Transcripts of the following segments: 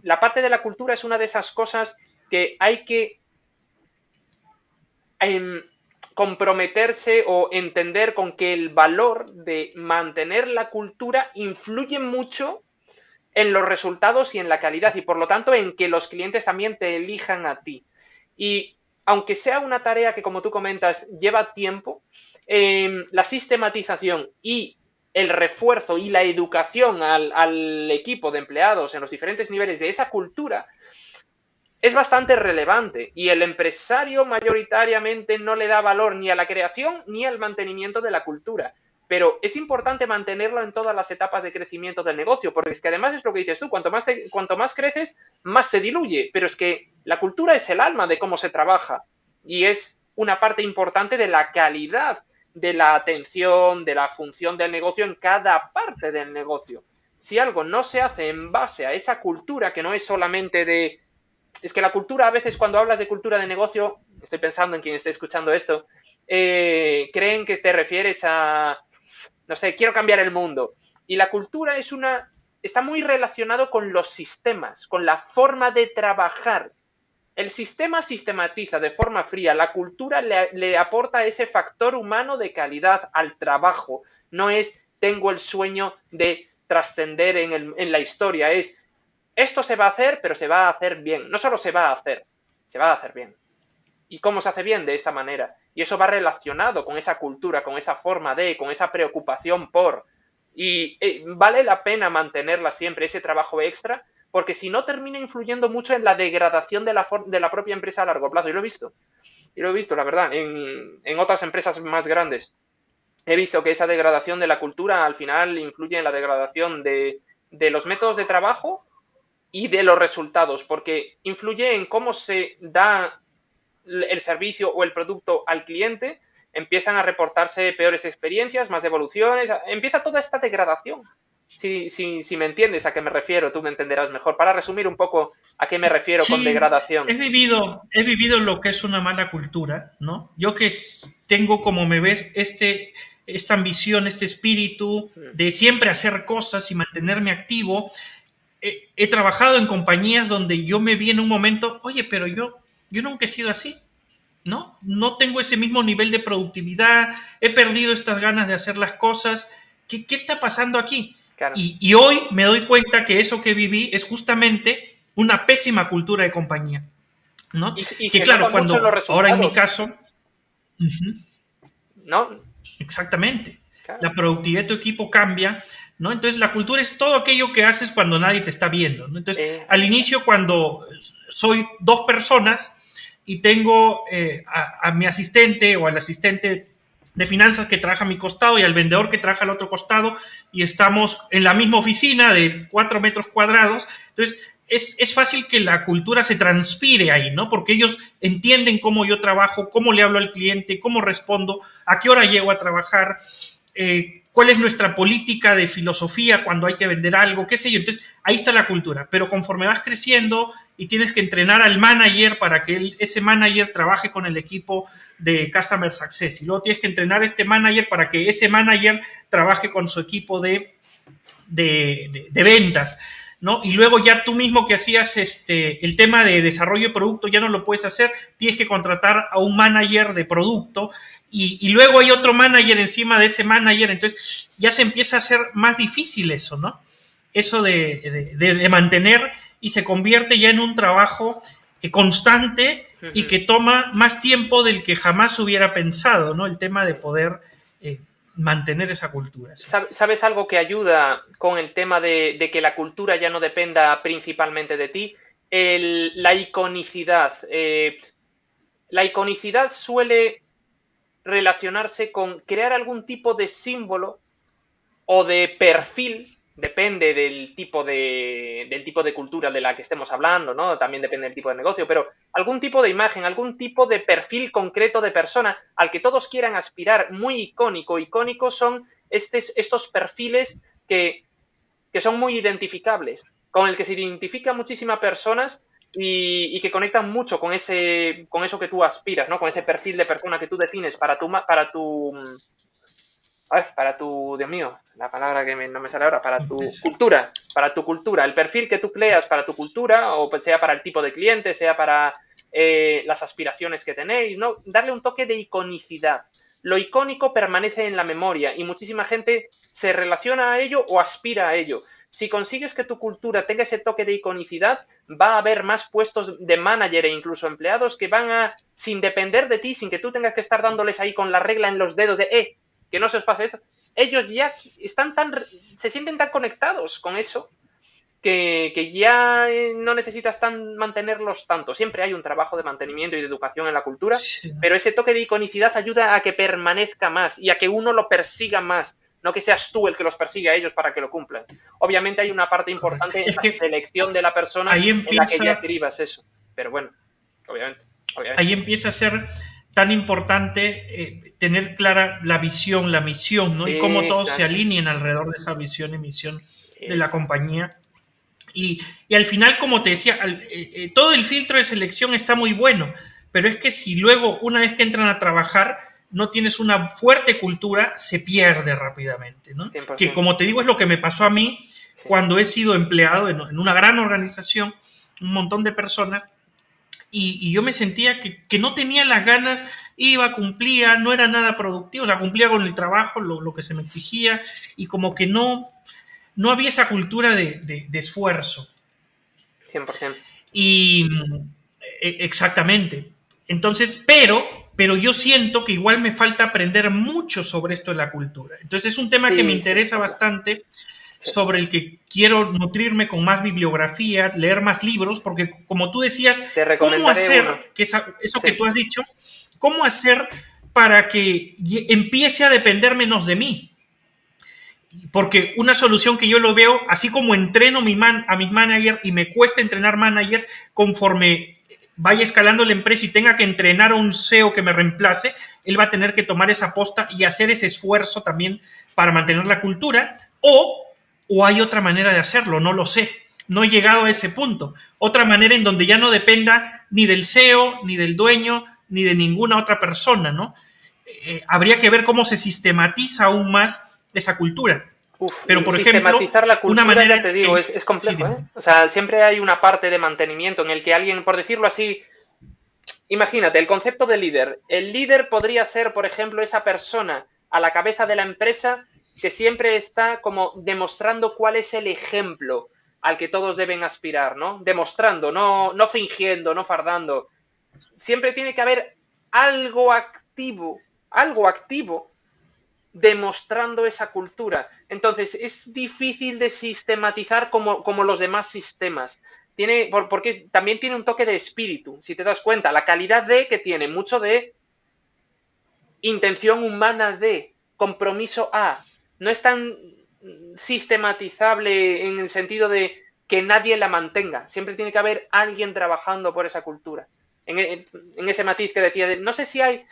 la parte de la cultura es una de esas cosas que hay que comprometerse o entender con que el valor de mantener la cultura influye mucho en los resultados y en la calidad, y por lo tanto en que los clientes también te elijan a ti. Y aunque sea una tarea que, como tú comentas, lleva tiempo, la sistematización y el refuerzo y la educación al equipo de empleados en los diferentes niveles de esa cultura es bastante relevante, y el empresario mayoritariamente no le da valor ni a la creación ni al mantenimiento de la cultura. Pero es importante mantenerlo en todas las etapas de crecimiento del negocio, porque es que además es lo que dices tú, cuanto más creces, más se diluye. Pero es que la cultura es el alma de cómo se trabaja y es una parte importante de la calidad de la atención, de la función del negocio en cada parte del negocio. Si algo no se hace en base a esa cultura, que no es solamente de... Es que la cultura, a veces cuando hablas de cultura de negocio, estoy pensando en quien esté escuchando esto, creen que te refieres a, no sé, quiero cambiar el mundo. Y la cultura está muy relacionado con los sistemas, con la forma de trabajar. El sistema sistematiza de forma fría, la cultura le aporta ese factor humano de calidad al trabajo. No es tengo el sueño de trascender en la historia, es esto se va a hacer, pero se va a hacer bien. No solo se va a hacer bien. ¿Y cómo se hace bien? De esta manera. Y eso va relacionado con esa cultura, con esa forma con esa preocupación por. Y vale la pena mantenerla siempre, ese trabajo extra, porque si no termina influyendo mucho en la degradación de la propia empresa a largo plazo. Y lo he visto. Y lo he visto, la verdad, en otras empresas más grandes. He visto que esa degradación de la cultura al final influye en la degradación de los métodos de trabajo y de los resultados, porque influye en cómo se da el servicio o el producto al cliente, empiezan a reportarse peores experiencias, más devoluciones, empieza toda esta degradación. Si me entiendes a qué me refiero, tú me entenderás mejor. Para resumir un poco a qué me refiero con degradación. He vivido lo que es una mala cultura, ¿no? Yo que tengo, como me ves, esta ambición, este espíritu de siempre hacer cosas y mantenerme activo. He trabajado en compañías donde yo me vi en un momento, oye, pero yo nunca he sido así, ¿no? No tengo ese mismo nivel de productividad, he perdido estas ganas de hacer las cosas. ¿Qué está pasando aquí? Claro. Y hoy me doy cuenta que eso que viví es justamente una pésima cultura de compañía, ¿no? Y que se claro, nota mucho en los resultados. ahora en mi caso... ¿No? Exactamente. Claro. La productividad de tu equipo cambia, ¿no? Entonces la cultura es todo aquello que haces cuando nadie te está viendo, ¿no? Entonces, al inicio, cuando soy dos personas y tengo a mi asistente o al asistente de finanzas que trabaja a mi costado y al vendedor que trabaja al otro costado, y estamos en la misma oficina de 4 metros cuadrados, entonces es fácil que la cultura se transpire ahí, ¿no? Porque ellos entienden cómo yo trabajo, cómo le hablo al cliente, cómo respondo, a qué hora llego a trabajar, cuál es nuestra política de filosofía cuando hay que vender algo, qué sé yo. Entonces, ahí está la cultura. Pero conforme vas creciendo y tienes que entrenar al manager para que ese manager trabaje con el equipo de Customer Success, y luego tienes que entrenar a este manager para que ese manager trabaje con su equipo de ventas, ¿no? Y luego ya tú mismo que hacías el tema de desarrollo de producto ya no lo puedes hacer, tienes que contratar a un manager de producto, y luego hay otro manager encima de ese manager. Entonces ya se empieza a hacer más difícil eso, ¿no? Eso de mantener, y se convierte ya en un trabajo constante y que toma más tiempo del que jamás hubiera pensado, ¿no? El tema de poder mantener esa cultura. ¿Sí? ¿Sabes algo que ayuda con el tema de que la cultura ya no dependa principalmente de ti? La iconicidad. La iconicidad suele relacionarse con crear algún tipo de símbolo o de perfil, depende del tipo de cultura de la que estemos hablando, ¿no? También depende del tipo de negocio, pero algún tipo de imagen, algún tipo de perfil concreto de persona al que todos quieran aspirar, muy icónico. Icónicos son estos perfiles que son muy identificables, con el que se identifican muchísimas personas y que conectan mucho con eso que tú aspiras, ¿no? Con ese perfil de persona que tú defines para tu A ver, para tu, Dios mío, la palabra que no me sale ahora, para tu cultura, el perfil que tú creas para tu cultura, o sea para el tipo de cliente, sea para las aspiraciones que tenéis, ¿no? Darle un toque de iconicidad. Lo icónico permanece en la memoria y muchísima gente se relaciona a ello o aspira a ello. Si consigues que tu cultura tenga ese toque de iconicidad, va a haber más puestos de manager e incluso empleados que van a, sin depender de ti, sin que tú tengas que estar dándoles ahí con la regla en los dedos de, que no se os pase esto, ellos ya están se sienten tan conectados con eso que ya no necesitas mantenerlos tanto. Siempre hay un trabajo de mantenimiento y de educación en la cultura, sí, pero ese toque de iconicidad ayuda a que permanezca más y a que uno lo persiga más, no que seas tú el que los persigue a ellos para que lo cumplan. Obviamente hay una parte importante en la selección de la persona en la que ya escribas eso, pero bueno, obviamente. Ahí empieza a ser tan importante tener clara la visión, la misión, ¿no? Y cómo todos se alineen alrededor de esa visión y misión de la compañía. Y al final, como te decía, todo el filtro de selección está muy bueno, pero es que si luego, una vez que entran a trabajar, no tienes una fuerte cultura, se pierde rápidamente, ¿no? 100%. Que como te digo, es lo que me pasó a mí cuando he sido empleado en una gran organización, un montón de personas, y yo me sentía que no tenía las ganas, iba, cumplía, no era nada productivo, o sea, cumplía con el trabajo, lo que se me exigía, y como que no había esa cultura de esfuerzo. 100%. Y exactamente. Entonces, pero yo siento que igual me falta aprender mucho sobre esto de la cultura. Entonces es un tema que me interesa bastante, sobre el que quiero nutrirme con más bibliografía, leer más libros, porque como tú decías, ¿cómo hacer, eso que tú has dicho, cómo hacer para que empiece a depender menos de mí? Porque una solución que yo lo veo, así como entreno a mis managers y me cuesta entrenar managers, conforme vaya escalando la empresa y tenga que entrenar a un CEO que me reemplace, él va a tener que tomar esa posta y hacer ese esfuerzo también para mantener la cultura, o hay otra manera de hacerlo, no lo sé, no he llegado a ese punto. Otra manera en donde ya no dependa ni del CEO, ni del dueño, ni de ninguna otra persona, ¿no? Habría que ver cómo se sistematiza aún más esa cultura. Pero, por sistematizar ejemplo, la cultura, una manera, ya te digo, es complejo, sí, ¿eh? O sea, siempre hay una parte de mantenimiento en el que alguien, por decirlo así, imagínate, el concepto de líder. El líder podría ser, por ejemplo, esa persona a la cabeza de la empresa que siempre está como demostrando cuál es el ejemplo al que todos deben aspirar, ¿no? Demostrando, no fingiendo, no fardando. Siempre tiene que haber algo activo demostrando esa cultura. Entonces, es difícil de sistematizar como los demás sistemas. Porque también tiene un toque de espíritu, si te das cuenta. La calidad que tiene mucho de intención humana compromiso no es tan sistematizable en el sentido de que nadie la mantenga. Siempre tiene que haber alguien trabajando por esa cultura. En ese matiz que decía, no sé si hay...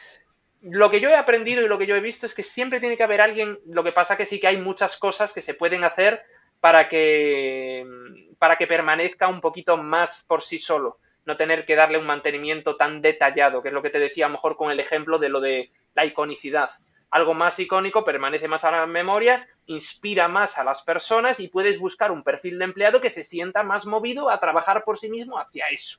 Lo que yo he aprendido y lo que yo he visto es que siempre tiene que haber alguien, lo que pasa que sí que hay muchas cosas que se pueden hacer para que permanezca un poquito más por sí solo, no tener que darle un mantenimiento tan detallado, que es lo que te decía a lo mejor con el ejemplo de lo de la iconicidad. Algo más icónico permanece más a la memoria, inspira más a las personas y puedes buscar un perfil de empleado que se sienta más movido a trabajar por sí mismo hacia eso.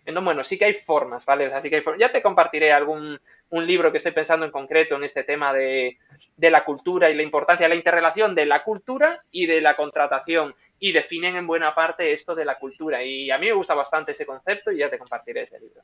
Entonces, bueno, sí que hay formas, ¿vale? O sea, sí que hay formas. Ya te compartiré un libro que estoy pensando en concreto en este tema de la cultura y la importancia de la interrelación de la cultura y de la contratación. Y definen en buena parte esto de la cultura. Y a mí me gusta bastante ese concepto y ya te compartiré ese libro.